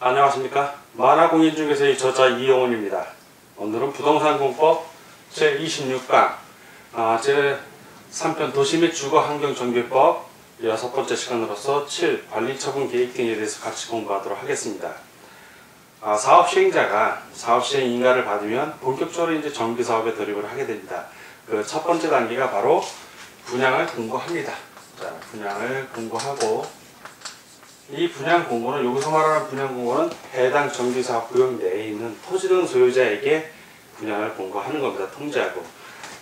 안녕하십니까. 만화공인중개사의 저자 이영훈입니다. 오늘은 부동산공법 제26강 제3편 도시 및 주거환경정비법 6번째 시간으로서 7. 관리처분 계획 등에 대해서 같이 공부하도록 하겠습니다. 사업시행자가 사업시행 인가를 받으면 본격적으로 이제 정비사업에 돌입을 하게 됩니다. 그 첫 번째 단계가 바로 분양을 공고합니다. 자, 분양을 공고하고, 이 분양 공고는, 여기서 말하는 분양 공고는 해당 정비사업 구역 내에 있는 토지 등 소유자에게 분양을 공고하는 겁니다. 통지하고.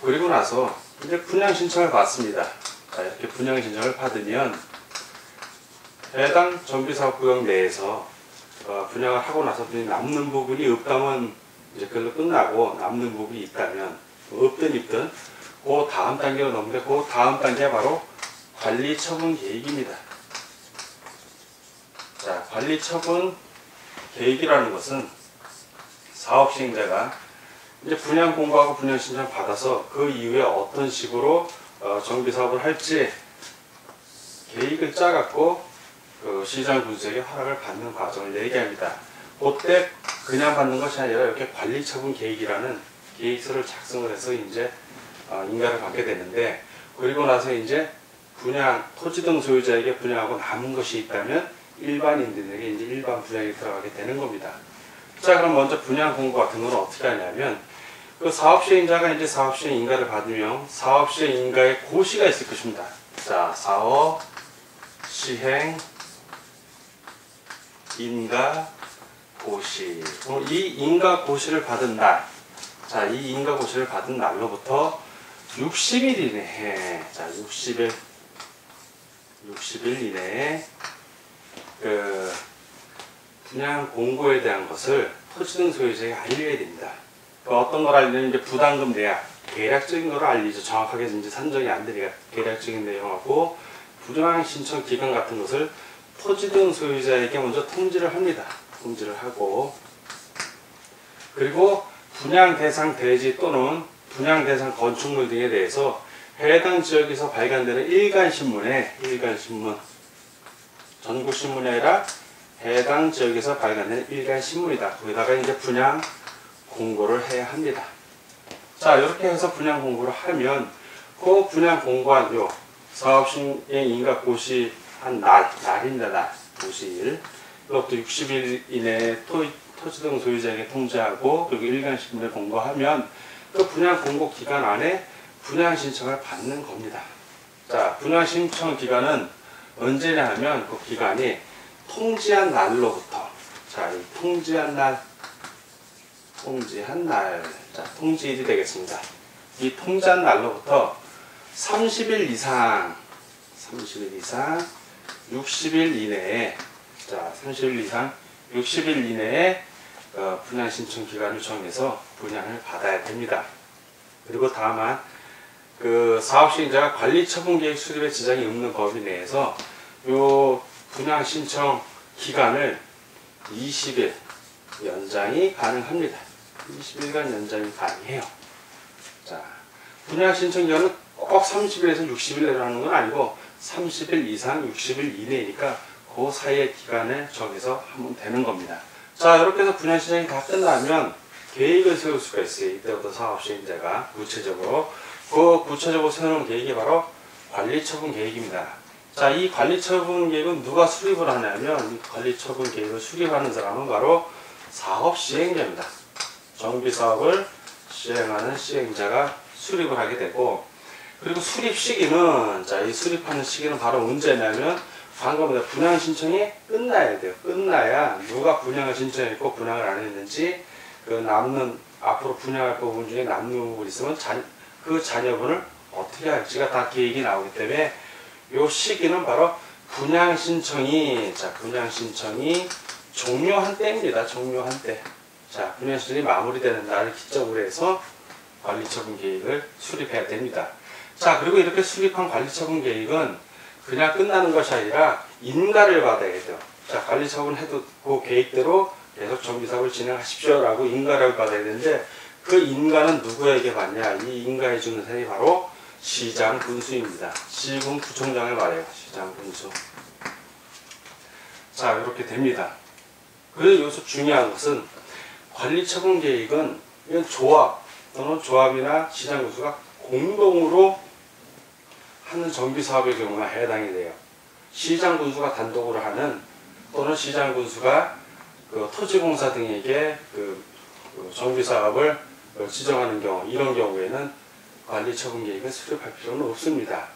그리고 나서 이제 분양 신청을 받습니다. 자, 이렇게 분양 신청을 받으면 해당 정비사업 구역 내에서 분양을 하고 나서 남는 부분이 없다면 이제 그걸로 끝나고, 남는 부분이 있다면 없든 있든 그 다음 단계로 넘는데, 그 다음 단계가 바로 관리처분 계획입니다. 자, 관리처분 계획이라는 것은 사업시행자가 이제 분양 공고하고 분양 신청 받아서 그 이후에 어떤 식으로 정비사업을 할지 계획을 짜갖고 그 시장 분수에게 허락을 받는 과정을 얘기합니다. 그때 그냥 받는 것이 아니라 이렇게 관리처분 계획이라는 계획서를 작성을 해서 이제 인가를 받게 되는데, 그리고 나서 이제 분양, 토지 등 소유자에게 분양하고 남은 것이 있다면 일반인들에게 이제 일반 분양이 들어가게 되는 겁니다. 자, 그럼 먼저 분양 공고 같은 건 어떻게 하냐면, 그 사업시행자가 이제 사업시행 인가를 받으면 사업시행 인가의 고시가 있을 것입니다. 자, 사업시행 인가 고시. 이 인가 고시를 받은 날, 자, 이 인가 고시를 받은 날로부터 60일 이내에, 자, 60일 이내에 그 분양 공고에 대한 것을 토지 등 소유자에게 알려야 됩니다. 그 어떤 걸 알리냐면 이제 부담금 내역, 계략적인 걸 알리죠. 정확하게 이제 산정이 안 되니까 계략적인 내용하고 분양 신청 기간 같은 것을 토지 등 소유자에게 먼저 통지를 합니다. 통지를 하고, 그리고 분양 대상 대지 또는 분양 대상 건축물 등에 대해서 해당 지역에서 발간되는 일간신문에, 일간신문, 전국신문이 아니라 해당 지역에서 발간되는 일간신문이다. 거기다가 이제 분양 공고를 해야 합니다. 자, 이렇게 해서 분양 공고를 하면 그 분양 공고한 요 사업시행 인가 고시한 날입니다. 날. 고시일. 이것도 60일 이내에 토지 등 소유자에게 통지하고, 그리고 일간신문에 공고하면 그 분양 공고 기간 안에 분양 신청을 받는 겁니다. 자, 분양 신청 기간은 언제냐 하면 그 기간이 통지한 날로부터, 자, 이 통지한 날, 자, 통지일이 되겠습니다. 이 통지한 날로부터 30일 이상 60일 이내에, 자, 30일 이상 60일 이내에 분양 신청 기간을 정해서 분양을 받아야 됩니다. 그리고 다만 그 사업시행자가 관리처분 계획 수립에 지장이 없는 범위 내에서 요 분양 신청 기간을 20일 연장이 가능합니다. 20일간 연장이 가능해요. 자, 분양 신청 기간은 꼭 30일에서 60일 내로 하는 건 아니고 30일 이상 60일 이내니까 그 사이의 기간을 정해서 하면 되는 겁니다. 자, 이렇게 해서 분양 신청이 다 끝나면 계획을 세울 수가 있어요. 이때부터 사업시행자가 구체적으로 세우는 계획이 바로 관리처분 계획입니다. 자, 이 관리처분 계획은 누가 수립을 하냐면, 이 관리처분 계획을 수립하는 사람은 바로 사업시행자입니다. 정비사업을 시행하는 시행자가 수립을 하게 되고, 그리고 수립 시기는, 자, 이 수립하는 시기는 바로 언제냐면 방금 분양 신청이 끝나야 돼요. 끝나야 누가 분양을 신청했고 분양을 안 했는지, 그 남는 앞으로 분양할 부분 중에 남는 부분이 있으면 그 잔여분을 어떻게 할지가 다 계획이 나오기 때문에 요 시기는 바로 분양 신청이 종료한 때입니다. 종료한 때. 자, 분양 신청이 마무리되는 날을 기점으로 해서 관리처분 계획을 수립해야 됩니다. 자, 그리고 이렇게 수립한 관리처분 계획은 그냥 끝나는 것이 아니라 인가를 받아야 돼요. 자, 관리처분 해도 그 계획대로 계속 정비사업을 진행하십시오 라고 인가를 받아야 되는데, 그 인가는 누구에게 받냐? 이 인가해주는 사람이 바로 시장 군수입니다. 시군 구청장을 말해요. 시장 군수. 자, 이렇게 됩니다. 그리고 여기서 중요한 것은 관리처분 계획은 이건 조합 또는 조합이나 시장 군수가 공동으로 하는 정비사업의 경우나 해당이 돼요. 시장 군수가 단독으로 하는 또는 시장 군수가 그 토지공사 등에게 그 정비사업을 지정하는 경우, 이런 경우에는 관리처분 계획을 수립할 필요는 없습니다.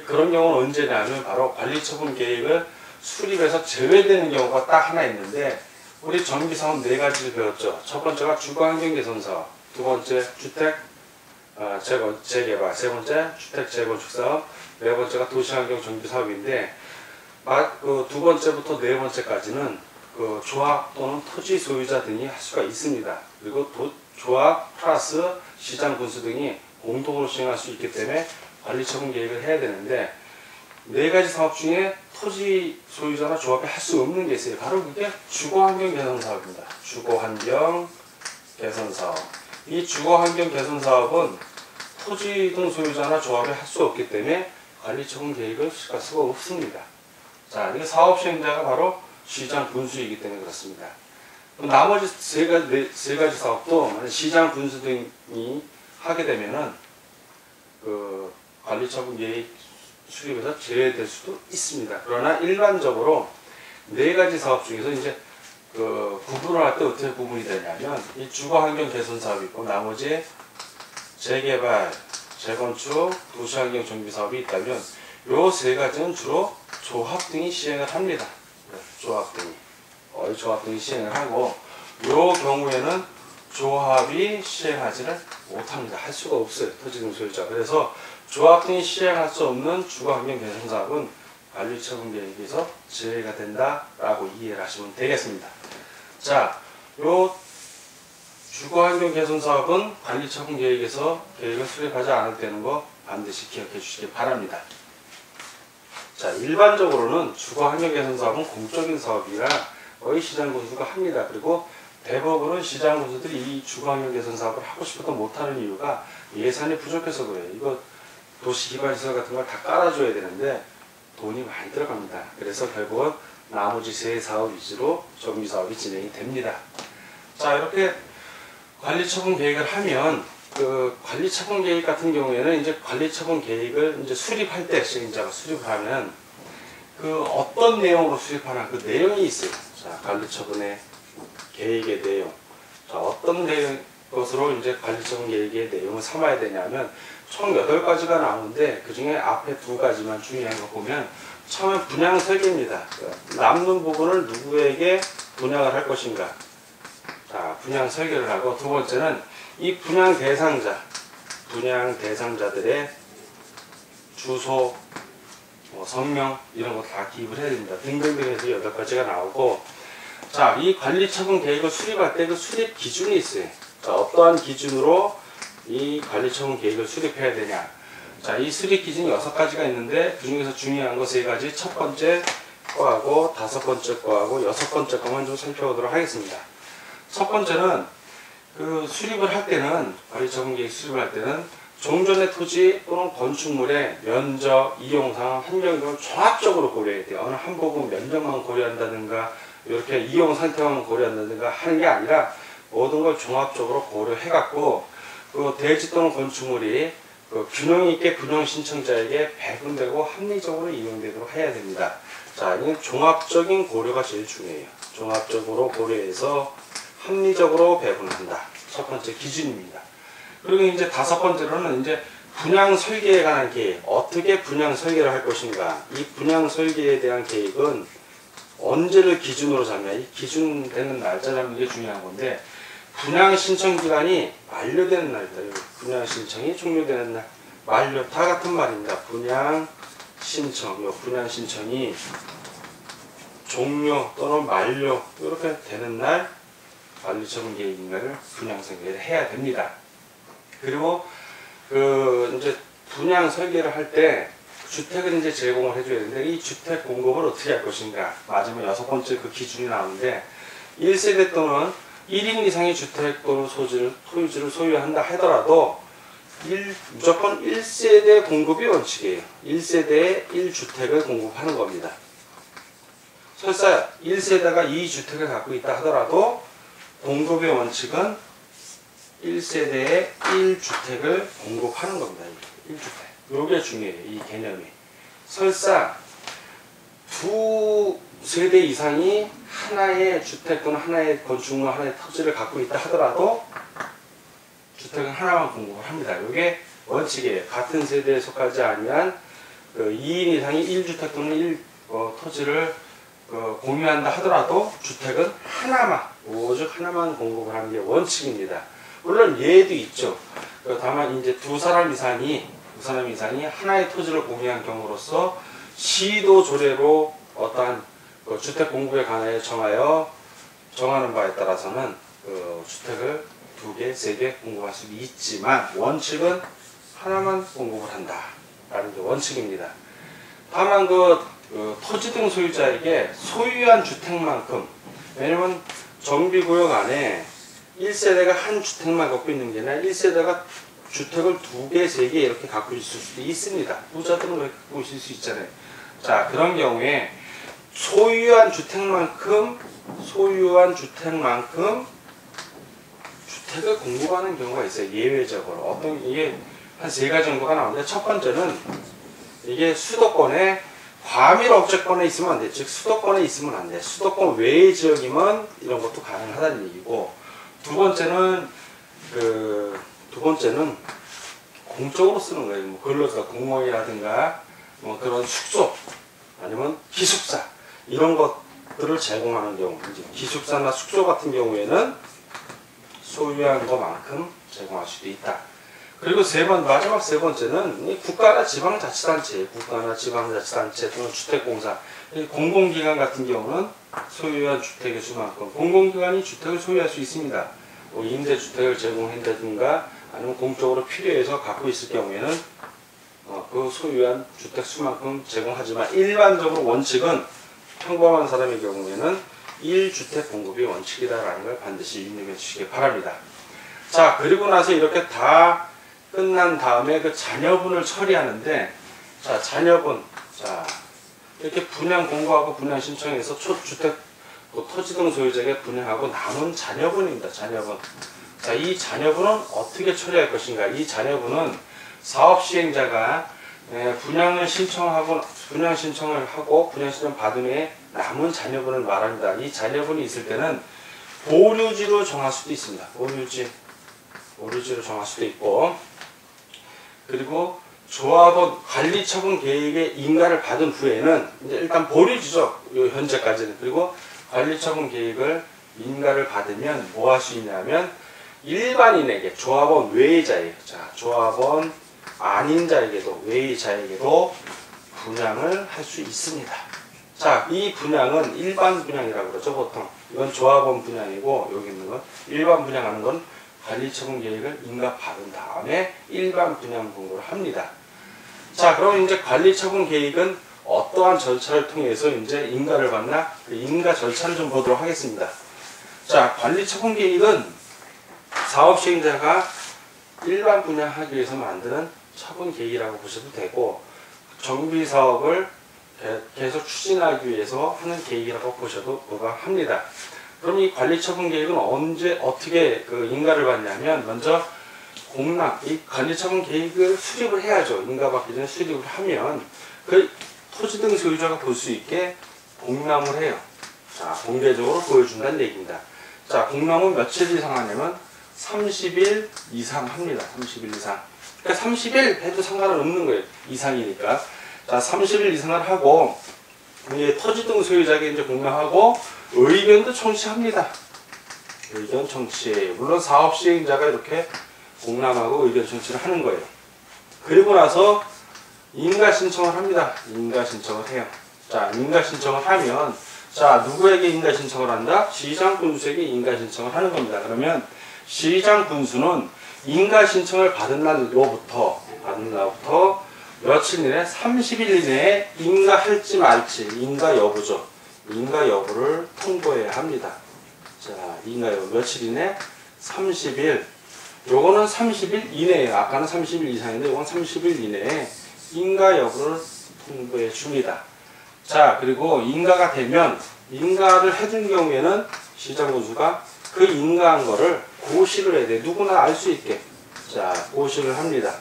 그런 경우는 언제냐면 바로 관리처분 계획을 수립해서 제외되는 경우가 딱 하나 있는데, 우리 정비사업 4가지를 배웠죠. 첫 번째가 주거환경개선사업, 두 번째 주택 재개발, 세 번째 주택 재건축 사업, 네 번째가 도시환경 정비 사업인데, 그 두 번째부터 네 번째까지는 그 조합 또는 토지 소유자 등이 할 수가 있습니다. 그리고 조합 플러스 시장 군수 등이 공동으로 시행할 수 있기 때문에 관리처분 계획을 해야 되는데, 4가지 사업 중에 토지 소유자나 조합이 할 수 없는 게 있어요. 바로 그게 주거환경 개선 사업입니다. 주거환경 개선 사업. 이 주거환경 개선 사업은 토지 등 소유자나 조합이 할 수 없기 때문에 관리처분 계획을 수립할 수가 없습니다. 자, 이게 사업 시행자가 바로 시장 군수이기 때문에 그렇습니다. 나머지 세 가지 사업도 시장 군수 등이 하게 되면은 그 관리처분 계획 수립에서 제외될 수도 있습니다. 그러나 일반적으로 4가지 사업 중에서 이제 그 구분을 할 때 어떻게 구분이 되냐면, 이 주거환경 개선 사업이 있고 나머지 재개발, 재건축, 도시환경 정비 사업이 있다면, 요 3가지는 주로 조합 등이 시행을 합니다. 조합 등이 시행을 하고, 요 경우에는 조합이 시행하지를 못합니다. 할 수가 없어요. 토지 등 소유자. 그래서 조합 등이 시행할 수 없는 주거환경 개선 사업은 관리처분 계획에서 제외가 된다라고 이해를 하시면 되겠습니다. 자, 요 주거환경 개선 사업은 관리처분 계획에서 계획을 수립하지 않을 때는 거 반드시 기억해 주시기 바랍니다. 자, 일반적으로는 주거환경 개선 사업은 공적인 사업이라 거의 시장 군수가 합니다. 그리고 대부분은 시장 군수들이 이 주거환경 개선 사업을 하고 싶어도 못하는 이유가 예산이 부족해서 그래요. 이거 도시기반시설 같은 걸 다 깔아줘야 되는데 돈이 많이 들어갑니다. 그래서 결국은 나머지 3사업 위주로 정비사업이 진행이 됩니다. 자, 이렇게 관리처분 계획을 하면, 그 관리처분 계획 같은 경우에는 이제 관리처분 계획을 이제 수립할 때 시행자가 수립을 하면 그 어떤 내용으로 수립하나 그 내용이 있어요. 자, 관리처분의 계획의 내용. 자, 어떤 것으로 이제 관리처분 계획의 내용을 삼아야 되냐면, 총 8가지가 나오는데 그 중에 앞에 2가지만 중요한 거 보면, 처음에 분양 설계입니다. 남는 부분을 누구에게 분양을 할 것인가. 자, 분양 설계를 하고, 두 번째는 이 분양 대상자들의 주소, 성명 이런 거 다 기입을 해야 됩니다. 등등등 해서 8가지가 나오고, 자, 이 관리처분 계획을 수립할 때 그 수립 기준이 있어요. 자, 어떠한 기준으로 이 관리처분 계획을 수립해야 되냐. 자, 이 수립 기준이 6가지가 있는데 그 중에서 중요한 거 3가지, 첫 번째 거하고 5번째 거하고 6번째 거만 좀 살펴보도록 하겠습니다. 첫 번째는 그 수립을 할 때는, 관리처분 계획 수립을 할 때는 종전의 토지 또는 건축물의 면적, 이용상, 환경 등을 종합적으로 고려해야 돼요. 어느 한 부분 면적만 고려한다든가 이렇게 이용 상태만 고려한다든가 하는 게 아니라 모든 걸 종합적으로 고려해갖고 그 대지 또는 건축물이 그 균형 있게 분양 신청자에게 배분되고 합리적으로 이용되도록 해야 됩니다. 자, 이건 종합적인 고려가 제일 중요해요. 종합적으로 고려해서 합리적으로 배분한다. 첫 번째 기준입니다. 그리고 이제 5번째로는 이제 분양 설계에 관한 계획. 어떻게 분양 설계를 할 것인가. 이 분양 설계에 대한 계획은 언제를 기준으로 잡냐. 이 기준되는 날짜 잡는 게 중요한 건데, 분양 신청 기간이 만료되는 날이다. 분양 신청이 종료되는 날. 만료. 다 같은 말입니다. 분양 신청. 분양 신청이 종료 또는 만료 이렇게 되는 날 관리처분 계획인가를 분양 설계를 해야 됩니다. 그리고 그 이제 분양 설계를 할 때 주택을 이제 제공을 해줘야 되는데, 이 주택 공급을 어떻게 할 것인가. 마지막 6번째 그 기준이 나오는데, 1세대 또는 1인 이상의 주택 또는 소유지를 소유한다 하더라도 무조건 1세대 공급이 원칙이에요. 1세대에 1주택을 공급하는 겁니다. 설사 1세대가 2주택을 갖고 있다 하더라도 공급의 원칙은 1세대에 1주택을 공급하는 겁니다. 1주택. 요게 중요해요. 이 개념이. 설사 두 세대 이상이 하나의 주택 또는 하나의 건축물, 하나의 토지를 갖고 있다 하더라도 주택은 하나만 공급을 합니다. 이게 원칙이에요. 같은 세대에 속하지 아니한 2인 이상이 1주택 또는 토지를 공유한다 하더라도 주택은 하나만, 오직 하나만 공급을 하는 게 원칙입니다. 물론 예도 있죠. 다만 이제 두 사람 이상이 하나의 토지를 공유한 경우로서 시도 조례로 어떠한 주택 공급에 관하여 정하는 바에 따라서는 주택을 2개, 3개 공급할 수 있지만 원칙은 하나만 공급을 한다라는 게 원칙입니다. 다만 토지 등 소유자에게 소유한 주택만큼, 왜냐면 정비구역 안에 1세대가 한 주택만 갖고 있는 게 아니라 1세대가 주택을 2개, 3개 이렇게 갖고 있을 수도 있습니다. 부자들은 그렇게 갖고 있을 수 있잖아요. 자, 그런 경우에 소유한 주택만큼 주택을 공급하는 경우가 있어요. 예외적으로. 이게 한 3가지 정도가 나오는데, 첫 번째는 이게 수도권에 과밀 업적권에 있으면 안 돼. 즉 수도권에 있으면 안 돼. 수도권 외의 지역이면 이런 것도 가능하다는 얘기고, 두 번째는 공적으로 쓰는 거예요. 뭐 근로자, 공무원이라든가 뭐 그런 숙소 아니면 기숙사 이런 것들을 제공하는 경우, 이제 기숙사나 숙소 같은 경우에는 소유한 것만큼 제공할 수도 있다. 그리고 마지막 세 번째는 국가나 지방자치단체 또는 주택공사, 공공기관 같은 경우는 소유한 주택의 수만큼 공공기관이 주택을 소유할 수 있습니다. 임대주택을 제공한다든가 아니면 공적으로 필요해서 갖고 있을 경우에는 그 소유한 주택 수만큼 제공하지만, 일반적으로 원칙은 평범한 사람의 경우에는 1주택 공급이 원칙이다라는 걸 반드시 유념해 주시기 바랍니다. 자, 그리고 나서 이렇게 다 끝난 다음에 그 잔여분을 처리하는데, 자, 잔여분, 자, 이렇게 분양 공고하고 분양 신청해서 주택, 토지 등 소유자에게 분양하고 남은 잔여분입니다. 잔여분. 자, 이 잔여분은 어떻게 처리할 것인가? 이 잔여분은 사업 시행자가 분양 신청을 하고 분양 신청 받은 후에 남은 잔여분을 말합니다. 이 잔여분이 있을 때는 보류지로 정할 수도 있습니다. 보류지로 정할 수도 있고, 그리고 조합원 관리처분 계획의 인가를 받은 후에는 이제 일단 보류지죠. 현재까지는. 그리고 관리처분 계획을 인가를 받으면 뭐 할 수 있냐면 일반인에게, 조합원 외의 자에게, 자, 조합원 아닌 자에게도, 외의 자에게도 분양을 할 수 있습니다. 자, 이 분양은 일반 분양이라고 그러죠. 보통 이건 조합원 분양이고, 여기 있는 건 일반 분양하는 건 관리처분 계획을 인가 받은 다음에 일반 분양 공고를 합니다. 자, 그럼 이제 관리처분 계획은 어떠한 절차를 통해서 이제 인가를 받나? 그 인가 절차를 좀 보도록 하겠습니다. 자, 관리처분 계획은 사업 시행자가 일반 분양하기 위해서 만드는 처분 계획이라고 보셔도 되고, 정비 사업을 계속 추진하기 위해서 하는 계획이라고 보셔도 무방합니다. 그럼 이 관리처분 계획은 어떻게 인가를 받냐면, 먼저 이 관리처분 계획을 수립을 해야죠. 인가받기 전에 수립을 하면 그 토지 등 소유자가 볼 수 있게 공람을 해요. 자, 공개적으로 보여준다는 얘기입니다. 자, 공람은 며칠 이상 하냐면 30일 이상 합니다. 30일 이상. 그러니까 30일 해도 상관은 없는 거예요. 이상이니까. 자, 30일 이상을 하고, 이제 토지 등 소유자에게 이제 공람하고, 의견도 청취합니다. 의견 청취해요. 물론 사업 시행자가 이렇게 공람하고 의견 청취를 하는 거예요. 그리고 나서 인가 신청을 합니다. 인가 신청을 해요. 자, 인가 신청을 하면, 자, 누구에게 인가 신청을 한다? 시장 군수에게 인가 신청을 하는 겁니다. 그러면 시장 군수는 인가 신청을 받은 날로부터 며칠 이내 30일 이내에 인가할지 말지, 인가 여부죠. 인가 여부를 통보해야 합니다. 자, 인가 여부 며칠 이내? 30일. 요거는 30일 이내에요. 아까는 30일 이상인데 요건 30일 이내에 인가 여부를 통보해 줍니다. 자, 그리고 인가가 되면 인가를 해준 경우에는 시장군수가 그 인가한 거를 고시를 해야 돼. 누구나 알 수 있게. 자, 고시를 합니다.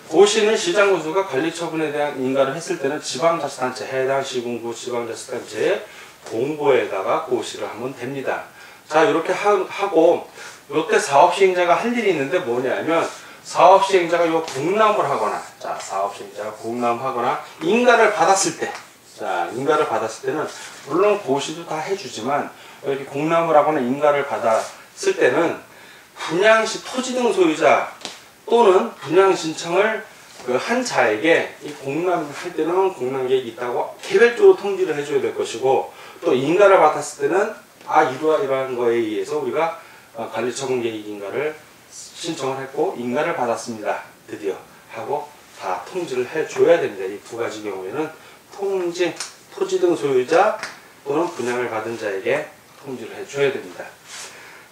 고시는 시장군수가 관리처분에 대한 인가를 했을 때는 지방자치단체, 해당 시군구 지방자치단체에 공보에다가 고시를 하면 됩니다. 자, 이렇게 하고 이때 사업시행자가 할 일이 있는데 뭐냐면 사업시행자가 요 공람을 하거나, 자, 사업시행자가 공람하거나 인가를 받았을 때, 자, 인가를 받았을 때는 물론 고시도 다 해주지만 이렇게 공람을 하거나 인가를 받았을 때는 분양시 토지 등 소유자 또는 분양 신청을 그 한 자에게 이 공람할 때는 공람 계획이 있다고 개별적으로 통지를 해줘야 될 것이고, 또 인가를 받았을 때는 이러한 거에 의해서 우리가 관리처분 계획 인가를 신청을 했고 인가를 받았습니다. 드디어 하고 다 통지를 해줘야 됩니다. 이 두 가지 경우에는 통지, 토지 등 소유자 또는 분양을 받은 자에게 통지를 해줘야 됩니다.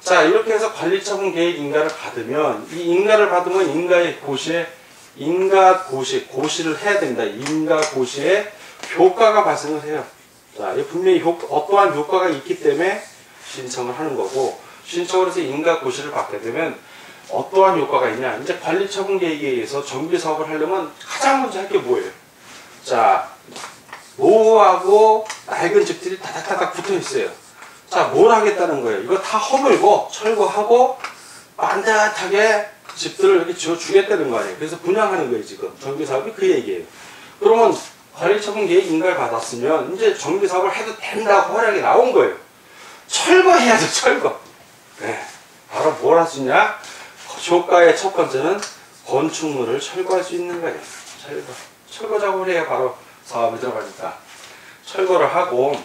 자, 이렇게 해서 관리처분 계획 인가를 받으면 이 인가를 받으면 인가의 고시에 고시를 해야 됩니다. 인가 고시에 효과가 발생을 해요. 자, 분명히 어떠한 효과가 있기 때문에 신청을 하는 거고, 신청을 해서 인가 고시를 받게 되면 어떠한 효과가 있냐. 이제 관리처분 계획에 의해서 정비사업을 하려면 가장 먼저 할 게 뭐예요? 자, 노후하고 낡은 집들이 다닥다닥 붙어 있어요. 자, 뭘 하겠다는 거예요? 이거 다 허물고 철거하고 반듯하게 집들을 이렇게 지어주겠다는 거 아니에요? 그래서 분양하는 거예요, 지금. 정비사업이 그 얘기예요. 그러면 관리처분 계획 인가를 받았으면 이제 정비사업을 해도 된다고 허락이 나온 거예요. 철거해야죠, 철거. 네. 바로 뭘 할 수 있냐? 효과의 첫 번째는 건축물을 철거할 수 있는 거예요. 철거 작업을 해야 바로 사업에 들어가니까. 철거를 하고,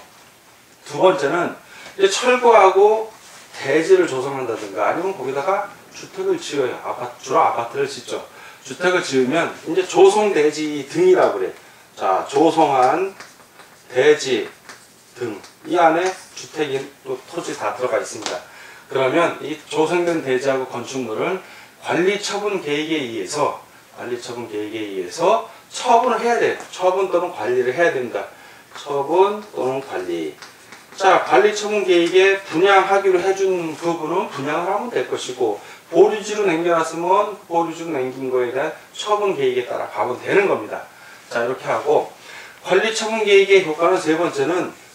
두 번째는 이제 철거하고 대지를 조성한다든가 아니면 거기다가 주택을 지어요. 주로 아파트를 짓죠. 주택을 지으면 이제 조성대지 등이라고 그래요. 자, 조성한 대지 등. 이 안에 주택이 또 토지 다 들어가 있습니다. 그러면 이 조성된 대지하고 건축물을 관리처분 계획에 의해서 처분을 해야 돼요. 처분 또는 관리를 해야 됩니다. 처분 또는 관리. 자, 관리처분 계획에 분양하기로 해준 부분은 분양을 하면 될 것이고, 보류지로 남겨놨으면 보류지로 남긴 거에 대한 처분 계획에 따라 가면 되는 겁니다. 자, 이렇게 하고, 관리처분 계획의 효과는 세 번째는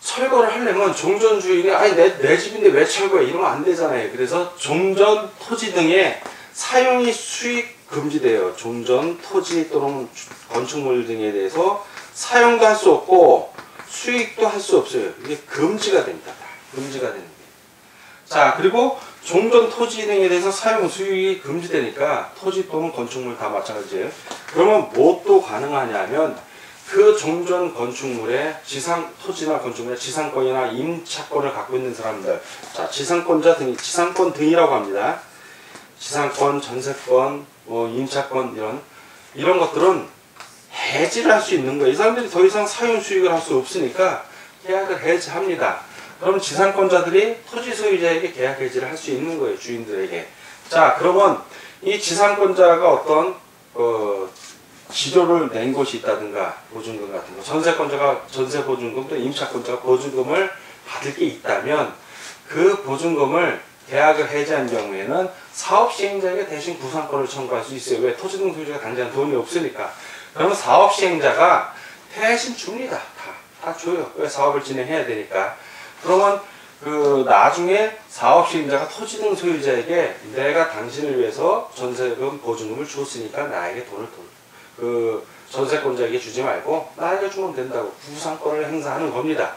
철거를 하려면 종전 주인이 내 집인데 왜 철거해? 이러면 안 되잖아요. 그래서 종전 토지 등의 사용이 수익 금지돼요. 종전 토지 또는 건축물 등에 대해서 사용도 할 수 없고 수익도 할 수 없어요. 이게 금지가 됩니다. 금지가 되는 거예요. 자, 그리고 종전 토지 등에 대해서 사용 수익이 금지되니까 토지 또는 건축물 다 마찬가지예요. 그러면 무엇도 가능하냐면 그 종전 건축물의 토지나 건축물의 지상권이나 임차권을 갖고 있는 사람들, 자, 지상권 등이라고 합니다. 지상권, 전세권, 임차권 이런 것들은 해지를 할 수 있는 거예요. 이 사람들이 더 이상 사용 수익을 할 수 없으니까 계약을 해지합니다. 그럼 지상권자들이 토지 소유자에게 계약 해지를 할 수 있는 거예요. 주인들에게. 자, 그러면 이 지상권자가 어떤 지료를 낸 곳이 있다든가 보증금 같은 거, 전세권자가 전세 보증금 또 임차권자가 보증금을 받을 게 있다면 그 보증금을 계약을 해지한 경우에는 사업시행자에게 대신 구상권을 청구할 수 있어요. 왜? 토지 등 소유자가 당장 돈이 없으니까. 그러면 사업시행자가 대신 줍니다. 다 줘요. 왜? 사업을 진행해야 되니까. 그러면 나중에 사업시행자가 토지 등 소유자에게 내가 당신을 위해서 전세금 보증금을 줬으니까 나에게 돈을 전세권자에게 주지 말고 나에게 주면 된다고 구상권을 행사하는 겁니다.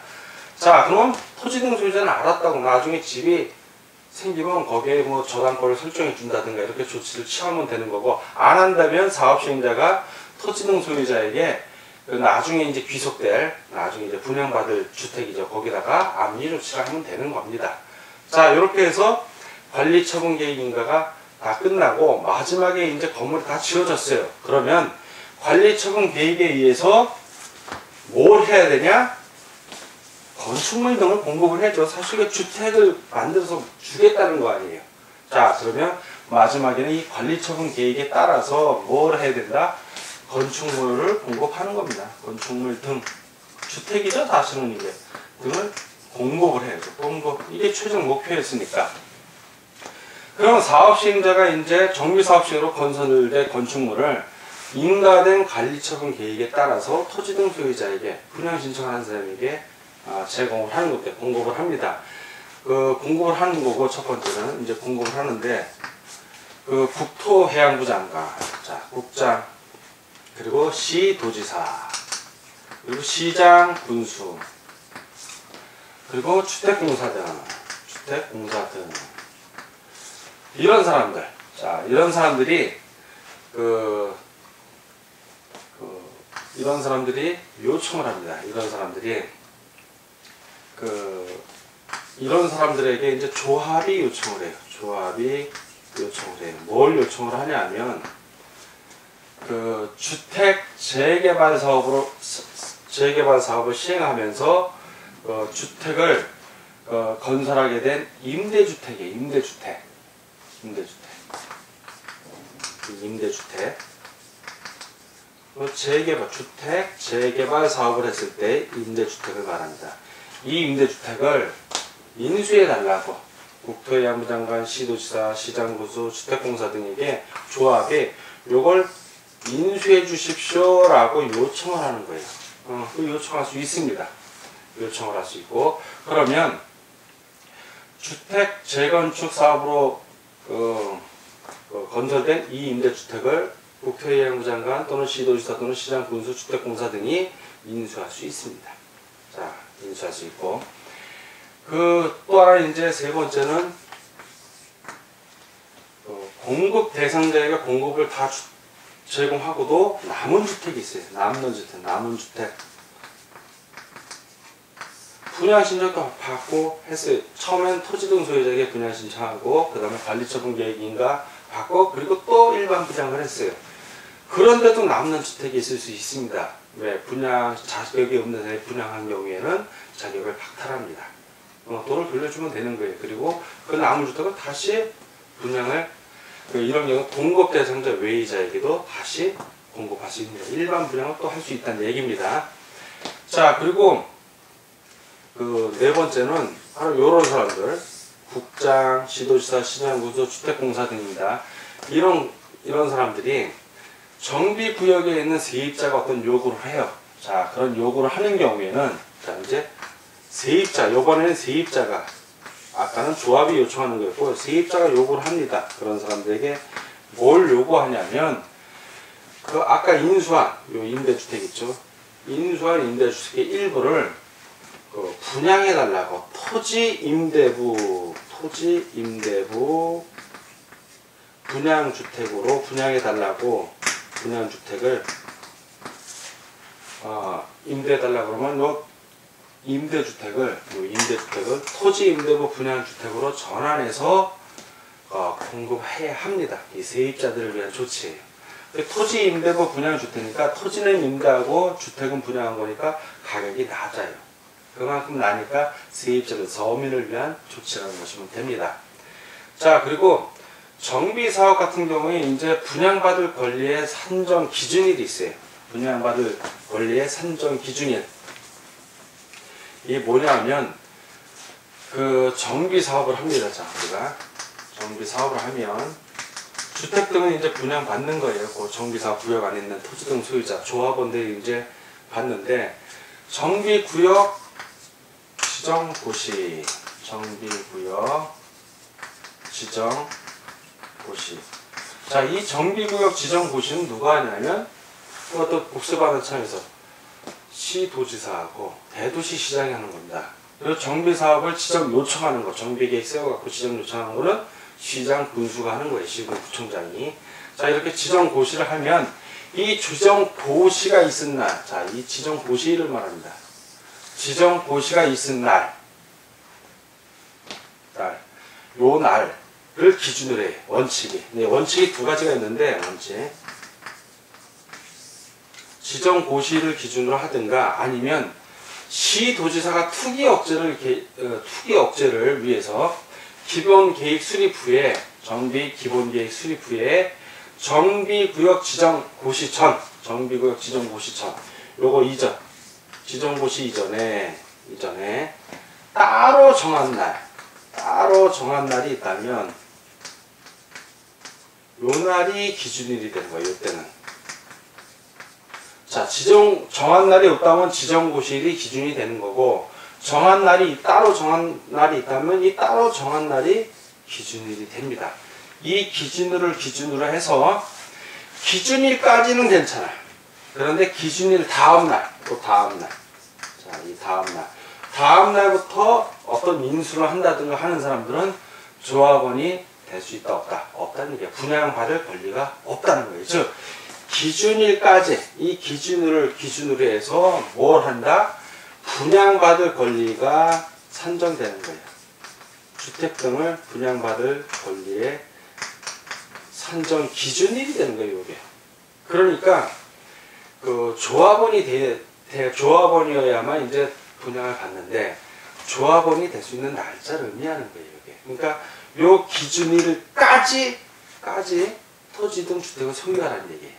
자, 그럼 토지 등 소유자는 알았다고 나중에 집이 생기면 거기에 저당권을 설정해 준다든가 이렇게 조치를 취하면 되는 거고, 안 한다면 사업시행자가 토지 등 소유자에게 나중에 이제 나중에 이제 분양받을 주택이죠. 거기다가 압류 조치를 하면 되는 겁니다. 자, 이렇게 해서 관리처분 계획 인가가 다 끝나고 마지막에 이제 건물이 다 지어졌어요. 그러면 관리처분 계획에 의해서 뭘 해야 되냐? 건축물 등을 공급을 해줘. 사실 주택을 만들어서 주겠다는 거 아니에요. 자, 그러면 마지막에는 이 관리처분 계획에 따라서 뭘 해야 된다? 건축물을 공급하는 겁니다. 건축물 등 주택이죠, 다시는 이게 등을 공급을 해야죠. 공급, 이게 최종 목표였으니까. 그럼 사업 시행자가 이제 정비 사업식으로 건설된 건축물을 인가된 관리처분 계획에 따라서 토지 등 소유자에게 분양 신청하는 사람에게 제공을 하는 것들 공급을 합니다. 그 공급을 하는 거고, 첫 번째는 이제 공급을 하는데 그 국토해양부 장관, 자 국장, 그리고 시도지사, 그리고 시장 군수, 그리고 주택공사 등 이런 사람들, 자 이런 사람들이 이런 사람들이 요청을 합니다. 이런 사람들에게 이제 조합이 요청을 해요. 뭘 요청을 하냐면 그 주택 재개발 사업을 시행하면서 주택을 건설하게 된 임대주택이에요. 임대주택. 주택 재개발 사업을 했을 때 임대주택을 말합니다. 이 임대주택을 인수해달라고 국토해양부 장관, 시도지사, 시장군수, 주택공사 등에게 조합이 요걸 인수해 주십시오 라고 요청을 하는 거예요. 요청할 수 있습니다. 요청을 할 수 있고, 그러면 주택 재건축 사업으로 건설된 이 임대주택을 국토해양부 장관 또는 시도지사 또는 시장군수, 주택공사 등이 인수할 수 있습니다. 자, 인수할 수 있고, 또 하나 이제 세 번째는 공급 대상자에게 공급을 다 제공하고도 남은 주택이 있어요. 남은 주택. 분양 신청도 받고 했어요. 처음엔 토지 등 소유자에게 분양 신청하고, 그 다음에 관리처분 계획인가 받고, 그리고 또 일반 분양을 했어요. 그런데도 남는 주택이 있을 수 있습니다. 왜? 자격이 없는 사람이 분양한 경우에는 자격을 박탈합니다. 돈을 돌려주면 되는 거예요. 그리고 그 남은 주택을 다시 분양을, 이런 경우 공급 대상자 외의자에게도 다시 공급할 수 있습니다. 일반 분양을 또 할 수 있다는 얘기입니다. 자, 그리고 네 번째는 바로 이런 사람들, 국장, 시도지사, 시장군수, 주택공사 등입니다. 이런 사람들이 정비구역에 있는 세입자가 어떤 요구를 해요. 자, 그런 요구를 하는 경우에는, 자, 이제 세입자, 요번에는 세입자가, 아까는 조합이 요청하는 거였고, 세입자가 요구를 합니다. 그런 사람들에게 뭘 요구하냐면, 아까 인수한, 요 임대주택 있죠? 인수한 임대주택의 일부를 분양해달라고, 토지 임대부 분양주택으로 분양해달라고, 분양주택을 임대해달라고 그러면 임대주택을 토지 임대부 분양주택으로 전환해서 공급해야 합니다. 이 세입자들을 위한 조치예요. 토지 임대부 분양주택이니까 토지는 임대하고 주택은 분양한 거니까 가격이 낮아요. 그만큼 나니까 세입자들, 서민을 위한 조치라는 것이면 됩니다. 자, 그리고 정비사업 같은 경우에 이제 분양받을 권리의 산정 기준일이 있어요. 분양받을 권리의 산정 기준일. 이게 뭐냐면, 정비사업을 합니다. 자, 우리가 정비사업을 하면, 주택 등은 이제 분양받는 거예요. 그 정비사업 구역 안에 있는 토지 등 소유자, 조합원들이 이제 받는데, 정비구역 지정고시, 자, 이 정비구역 지정고시는 누가 하냐면, 그것도 국세받은 차에서 시도지사하고 대도시시장이 하는 겁니다. 그리고 정비사업을 지정 요청하는 거, 정비계획 세워갖고 지정 요청하는 거는 시장 군수가 하는 거예요. 시군구청장이. 자, 이렇게 지정고시를 하면 이 지정고시가 있은 날, 자, 이 지정고시를 말합니다. 지정고시가 있은 요 날을 기준으로 해요. 원칙이. 네, 원칙이 두 가지가 있는데, 지정고시를 기준으로 하든가, 아니면 시도지사가 투기 억제를 위해서 기본 계획 수립 후에 정비 기본계획 수립 후에 정비구역 지정 고시 전, 정비구역 지정 고시 전, 요거 이전, 지정고시 이전에 따로 정한 날이 있다면 요 날이 기준일이 되는 거예요. 이때는. 자, 정한 날이 없다면 지정고시일이 기준이 되는 거고, 따로 정한 날이 있다면 이 따로 정한 날이 기준일이 됩니다. 이 기준일을 기준으로 해서 기준일까지는 괜찮아. 그런데 기준일 다음날, 자, 이 다음날부터 어떤 인수를 한다든가 하는 사람들은 조합원이 될 수 있다, 없다? 없다는 얘기야. 분양받을 권리가 없다는 거예요. 즉, 기준일까지, 이 기준일을 기준으로 해서 뭘 한다? 분양받을 권리가 산정되는 거예요. 주택 등을 분양받을 권리의 산정 기준일이 되는 거예요, 이게. 그러니까, 그 조합원이어야만 이제 분양을 받는데, 조합원이 될 수 있는 날짜를 의미하는 거예요, 이게. 그러니까, 요 기준일까지 토지 등 주택을 소유하라는 얘기예요.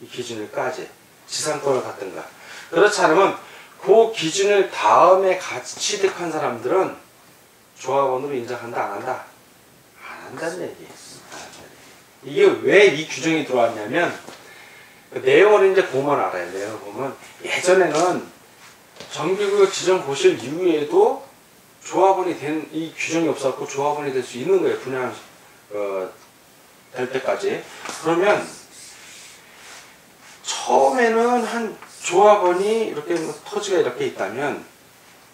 이 기준일까지. 지상권을 갖든가. 그렇지 않으면, 그 기준일 다음에 같이 취득한 사람들은 조합원으로 인정한다, 안 한다? 안 한다는 얘기예요. 이게 왜 이 규정이 들어왔냐면, 그 내용을 이제 보면 알아요. 내용을 보면, 예전에는 정비구역 지정 고시일 이후에도 조합원이 된 이 규정이 없었고 조합원이 될 수 있는 거예요. 분양 될 때까지. 그러면 처음에는 한 조합원이 이렇게 토지가 이렇게 있다면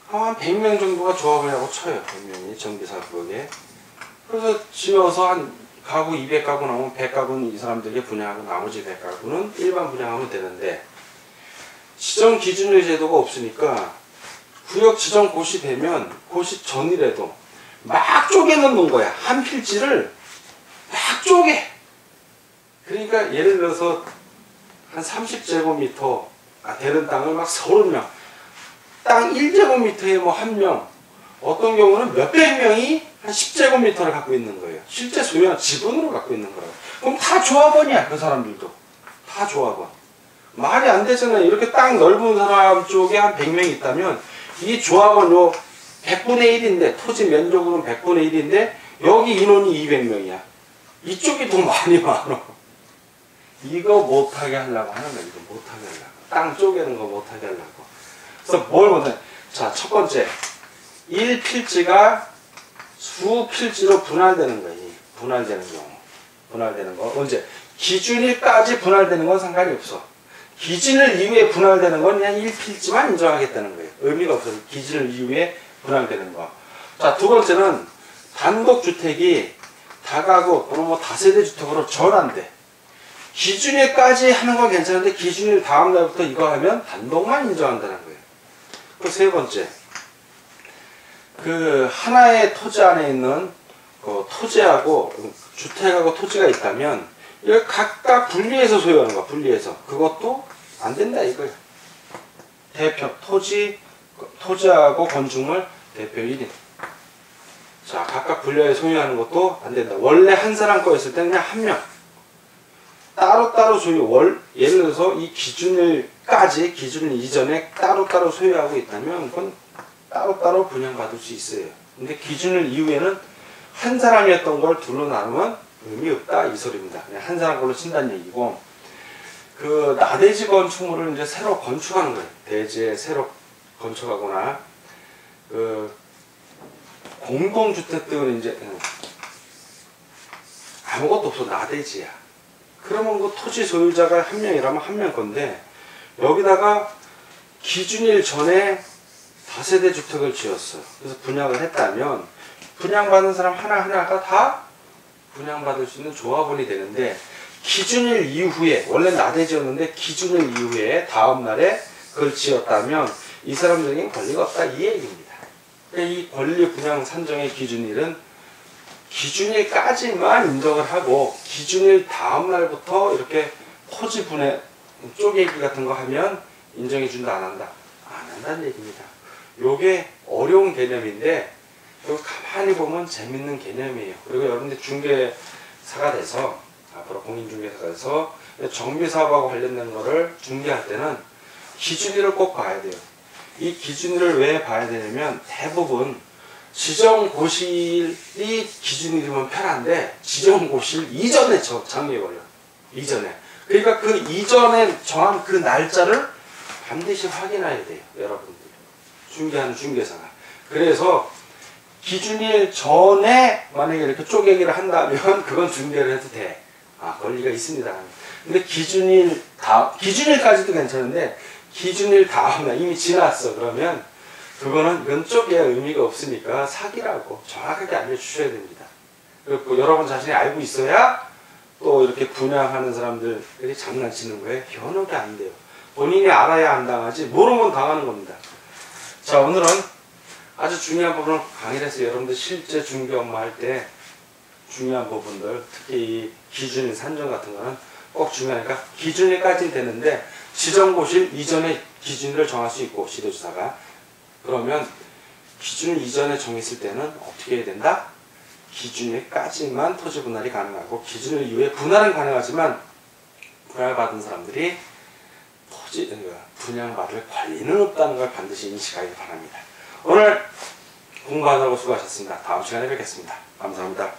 한 100명 정도가 조합원이라고 쳐요. 100명이 정비사구역에. 그래서 지어서 한 가구 200가구 나오면 100가구는 이 사람들에게 분양하고 나머지 100가구는 일반 분양하면 되는데, 지정 기준일 제도가 없으니까 구역 지정 고시 되면 고시 전이라도 막 쪼개 넣는 거야. 한 필지를 막 쪼개. 그러니까 예를 들어서 한 30제곱미터 되는 땅을 막 30명, 땅 1제곱미터에 뭐 1명, 어떤 경우는 몇백 명이 한 10제곱미터를 갖고 있는 거예요. 실제 소유한 지분으로 갖고 있는 거라고. 그럼 다 조합원이야, 그 사람들도. 다 조합원. 말이 안 되잖아요. 이렇게 땅 넓은 사람 쪽에 한 100명이 있다면, 이 조합원 요 100분의 1인데, 토지 면적으로는 100분의 1인데, 여기 인원이 200명이야. 이쪽이 더 많이 많아. 이거 못하게 하려고 하는 거야. 이거 못하게 하려고. 땅 쪼개는 거 못하게 하려고. 그래서 뭘 못해? 자, 첫 번째. 1필지가 수필지로 분할되는 거예요. 분할되는 경우. 분할되는 거. 언제? 기준일까지 분할되는 건 상관이 없어. 기준일 이후에 분할되는 건 그냥 1필지만 인정하겠다는 거예요. 의미가 없어요. 기준일 이후에 분할되는 거. 자, 두 번째는 단독주택이 다가구 또는 뭐 다세대 주택으로 전환돼. 기준일까지 하는 건 괜찮은데 기준일 다음 날부터 이거 하면 단독만 인정한다는 거예요. 그 세 번째. 그 하나의 토지 안에 있는 그 토지하고 주택하고 토지가 있다면 이걸 각각 분리해서 소유하는 거야. 분리해서. 그것도 안 된다 이거야. 대표 토지하고 건축물 대표 1인. 자, 각각 분리해서 소유하는 것도 안 된다. 원래 한 사람 거였을 때는 그냥 한 명. 따로따로 소유, 예를 들어서 이 기준일까지, 기준일 이전에 따로따로 소유하고 있다면 그건 따로따로 분양받을 수 있어요. 근데 기준일 이후에는 한 사람이었던 걸 둘로 나누면 의미 없다 이 소리입니다. 그냥 한 사람 걸로 친다는 얘기고, 그 나대지 건축물을 이제 새로 건축하는 거예요. 대지에 새로 건축하거나 그 공동주택들은 이제 아무것도 없어. 나대지야. 그러면 그 토지 소유자가 한 명이라면 한 명 건데, 여기다가 기준일 전에 다세대 주택을 지었어. 그래서 분양을 했다면 분양받는 사람 하나하나가 다 분양받을 수 있는 조합원이 되는데, 기준일 이후에, 원래 나대지였는데 기준일 이후에 다음날에 그걸 지었다면 이 사람들에게는 권리가 없다 이 얘기입니다. 그러니까 이 권리 분양 산정의 기준일은 기준일까지만 인정을 하고, 기준일 다음날부터 이렇게 토지 분해 쪼개기 같은 거 하면 인정해 준다 안 한다? 안 한다는 얘기입니다. 요게 어려운 개념인데 이거 가만히 보면 재밌는 개념이에요. 그리고 여러분들 중개 돼서 앞으로 공인중개사가 돼서 정비사업하고 관련된 거를 중개할 때는 기준일을 꼭 봐야 돼요. 이 기준일을 왜 봐야 되냐면 대부분 지정고실이 기준일이면 편한데 지정고실 이전에 장려해 버려. 이전에. 그러니까 그 이전에 정한 그 날짜를 반드시 확인해야 돼요. 여러분들. 중개하는 중개사가. 그래서 기준일 전에 만약에 이렇게 쪼개기를 한다면 그건 중개를 해도 돼. 권리가 있습니다. 근데 기준일까지도 괜찮은데 기준일 다음에 이미 지났어. 그러면 이건 쪼개야 의미가 없으니까 사기라고 정확하게 알려주셔야 됩니다. 그리고 여러분 자신이 알고 있어야 또 이렇게 분양하는 사람들이 장난치는 거에 현혹이 안 돼요. 본인이 알아야 안 당하지 모르면 당하는 겁니다. 자, 오늘은 아주 중요한 부분을 강의를 해서 여러분들 실제 중개 업무 할 때 중요한 부분들, 특히 이 기준일 산정 같은 거는 꼭 중요하니까 기준일까지는 되는데 지정고실 이전에 기준일을 정할 수 있고 지도조사가 그러면 기준일 이전에 정했을 때는 어떻게 해야 된다? 기준일까지만 토지 분할이 가능하고 기준일 이후에 분할은 가능하지만 분할받은 사람들이 분양받을 권리는 없다는 걸 반드시 인식하기 바랍니다. 오늘 공부하느라고 수고하셨습니다. 다음 시간에 뵙겠습니다. 감사합니다.